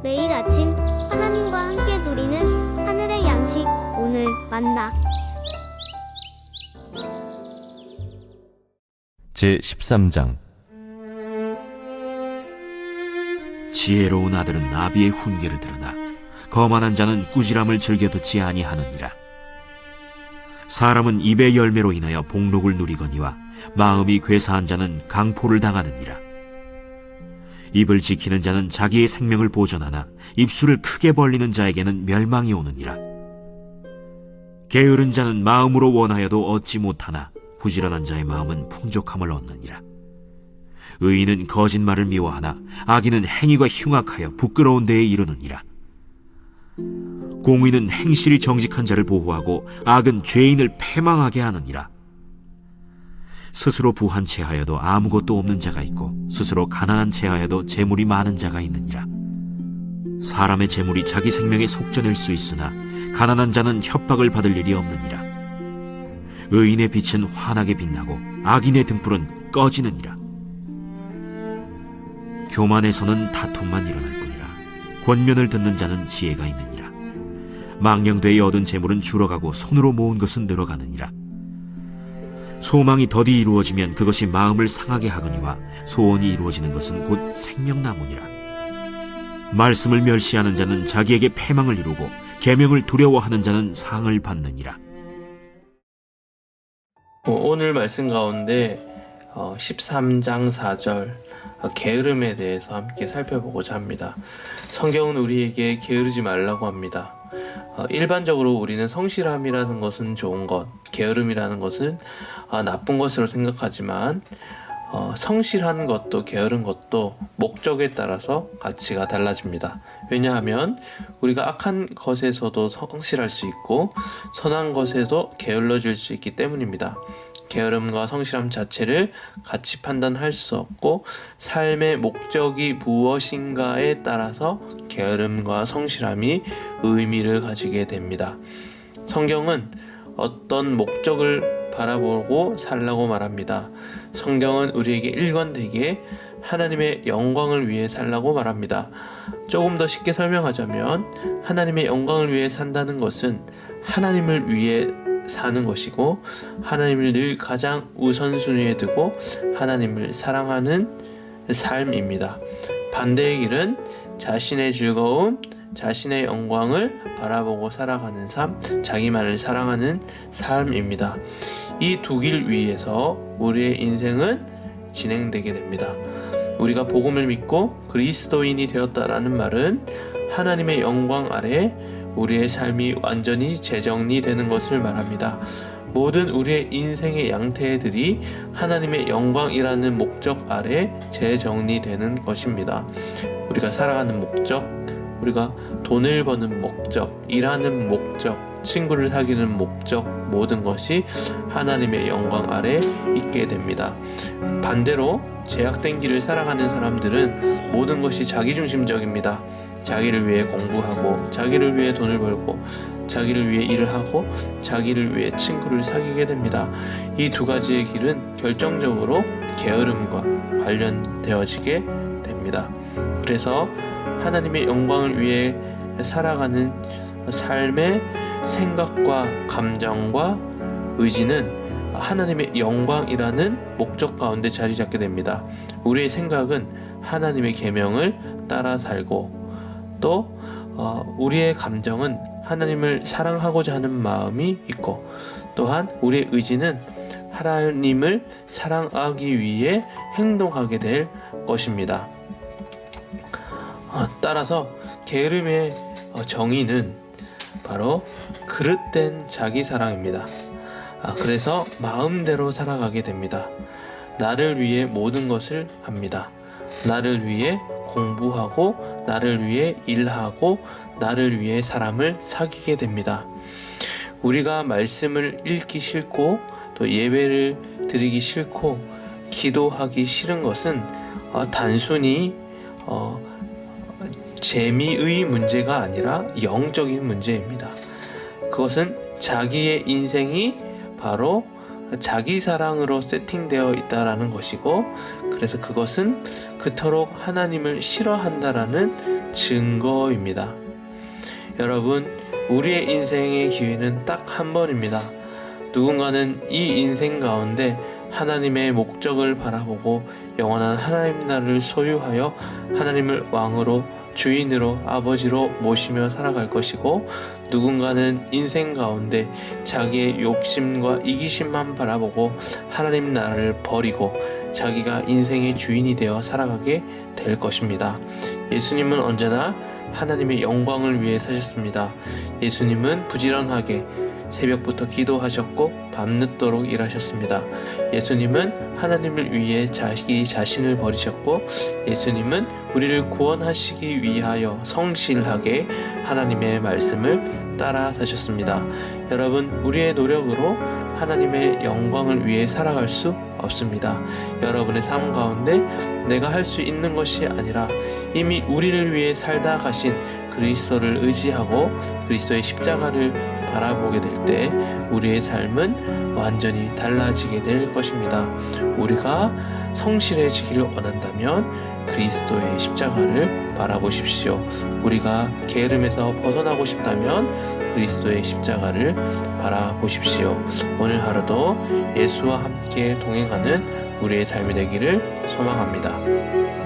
매일 아침 하나님과 함께 누리는 하늘의 양식 오늘 만나 제13장. 지혜로운 아들은 나비의 훈계를 들으나 거만한 자는 꾸지람을 즐겨 듣지 아니하느니라. 사람은 입의 열매로 인하여 복록을 누리거니와 마음이 괴사한 자는 강포를 당하느니라. 입을 지키는 자는 자기의 생명을 보존하나 입술을 크게 벌리는 자에게는 멸망이 오느니라. 게으른 자는 마음으로 원하여도 얻지 못하나 부지런한 자의 마음은 풍족함을 얻느니라. 의인은 거짓말을 미워하나 악인은 행위가 흉악하여 부끄러운 데에 이르느니라. 공의는 행실이 정직한 자를 보호하고 악은 죄인을 패망하게 하느니라. 스스로 부한 채하여도 아무것도 없는 자가 있고 스스로 가난한 채하여도 재물이 많은 자가 있느니라. 사람의 재물이 자기 생명에 속전일 수 있으나 가난한 자는 협박을 받을 일이 없느니라. 의인의 빛은 환하게 빛나고 악인의 등불은 꺼지느니라. 교만에서는 다툼만 일어날 뿐이라. 권면을 듣는 자는 지혜가 있느니라. 망령되이 얻은 재물은 줄어가고 손으로 모은 것은 늘어가느니라. 소망이 더디 이루어지면 그것이 마음을 상하게 하거니와 소원이 이루어지는 것은 곧 생명나무니라. 말씀을 멸시하는 자는 자기에게 패망을 이루고 계명을 두려워하는 자는 상을 받느니라. 오늘 말씀 가운데 13장 4절 게으름에 대해서 함께 살펴보고자 합니다. 성경은 우리에게 게으르지 말라고 합니다. 일반적으로 우리는 성실함이라는 것은 좋은 것, 게으름이라는 것은 나쁜 것으로 생각하지만 성실한 것도 게으른 것도 목적에 따라서 가치가 달라집니다. 왜냐하면 우리가 악한 것에서도 성실할 수 있고 선한 것에도 게을러질 수 있기 때문입니다. 게으름과 성실함 자체를 같이 판단할 수 없고 삶의 목적이 무엇인가에 따라서 게으름과 성실함이 의미를 가지게 됩니다. 성경은 어떤 목적을 바라보고 살라고 말합니다. 성경은 우리에게 일관되게 하나님의 영광을 위해 살라고 말합니다. 조금 더 쉽게 설명하자면 하나님의 영광을 위해 산다는 것은 하나님을 위해 사는 것이고 하나님을 늘 가장 우선순위에 두고 하나님을 사랑하는 삶입니다. 반대의 길은 자신의 즐거움, 자신의 영광을 바라보고 살아가는 삶, 자기만을 사랑하는 삶입니다. 이 두 길 위에서 우리의 인생은 진행되게 됩니다. 우리가 복음을 믿고 그리스도인이 되었다라는 말은 하나님의 영광 아래 우리의 삶이 완전히 재정리되는 것을 말합니다. 모든 우리의 인생의 양태들이 하나님의 영광이라는 목적 아래 재정리되는 것입니다. 우리가 살아가는 목적, 우리가 돈을 버는 목적, 일하는 목적, 친구를 사귀는 목적, 모든 것이 하나님의 영광 아래 있게 됩니다. 반대로 제약된 길을 살아가는 사람들은 모든 것이 자기중심적입니다. 자기를 위해 공부하고 자기를 위해 돈을 벌고 자기를 위해 일을 하고 자기를 위해 친구를 사귀게 됩니다. 이 두 가지의 길은 결정적으로 게으름과 관련되어지게 됩니다. 그래서 하나님의 영광을 위해 살아가는 삶의 생각과 감정과 의지는 하나님의 영광이라는 목적 가운데 자리 잡게 됩니다. 우리의 생각은 하나님의 계명을 따라 살고 또 우리의 감정은 하나님을 사랑하고자 하는 마음이 있고 또한 우리의 의지는 하나님을 사랑하기 위해 행동하게 될 것입니다. 따라서 게으름의 정의는 바로 그릇된 자기사랑입니다. 그래서 마음대로 살아가게 됩니다. 나를 위해 모든 것을 합니다. 나를 위해 공부하고 나를 위해 일하고 나를 위해 사람을 사귀게 됩니다. 우리가 말씀을 읽기 싫고 또 예배를 드리기 싫고 기도하기 싫은 것은 단순히 재미의 문제가 아니라 영적인 문제입니다. 그것은 자기의 인생이 바로 자기 사랑으로 세팅되어 있다라는 것이고, 그래서 그것은 그토록 하나님을 싫어한다라는 증거입니다. 여러분, 우리의 인생의 기회는 딱 한 번입니다. 누군가는 이 인생 가운데 하나님의 목적을 바라보고 영원한 하나님 나라를 소유하여 하나님을 왕으로, 주인으로, 아버지로 모시며 살아갈 것이고, 누군가는 인생 가운데 자기의 욕심과 이기심만 바라보고 하나님 나라를 버리고 자기가 인생의 주인이 되어 살아가게 될 것입니다. 예수님은 언제나 하나님의 영광을 위해 사셨습니다. 예수님은 부지런하게 새벽부터 기도하셨고 밤늦도록 일하셨습니다. 예수님은 하나님을 위해 자기 자신을 버리셨고, 예수님은 우리를 구원하시기 위하여 성실하게 하나님의 말씀을 따라 사셨습니다. 여러분, 우리의 노력으로 하나님의 영광을 위해 살아갈 수 없습니다. 여러분의 삶 가운데 내가 할 수 있는 것이 아니라 이미 우리를 위해 살다 가신 그리스도를 의지하고 그리스도의 십자가를 바라보게 될 때 우리의 삶은 완전히 달라지게 될 것입니다. 우리가 성실해지기를 원한다면 그리스도의 십자가를 바라보십시오. 우리가 게으름에서 벗어나고 싶다면 그리스도의 십자가를 바라보십시오. 오늘 하루도 예수와 함께 동행하는 우리의 삶이 되기를 소망합니다.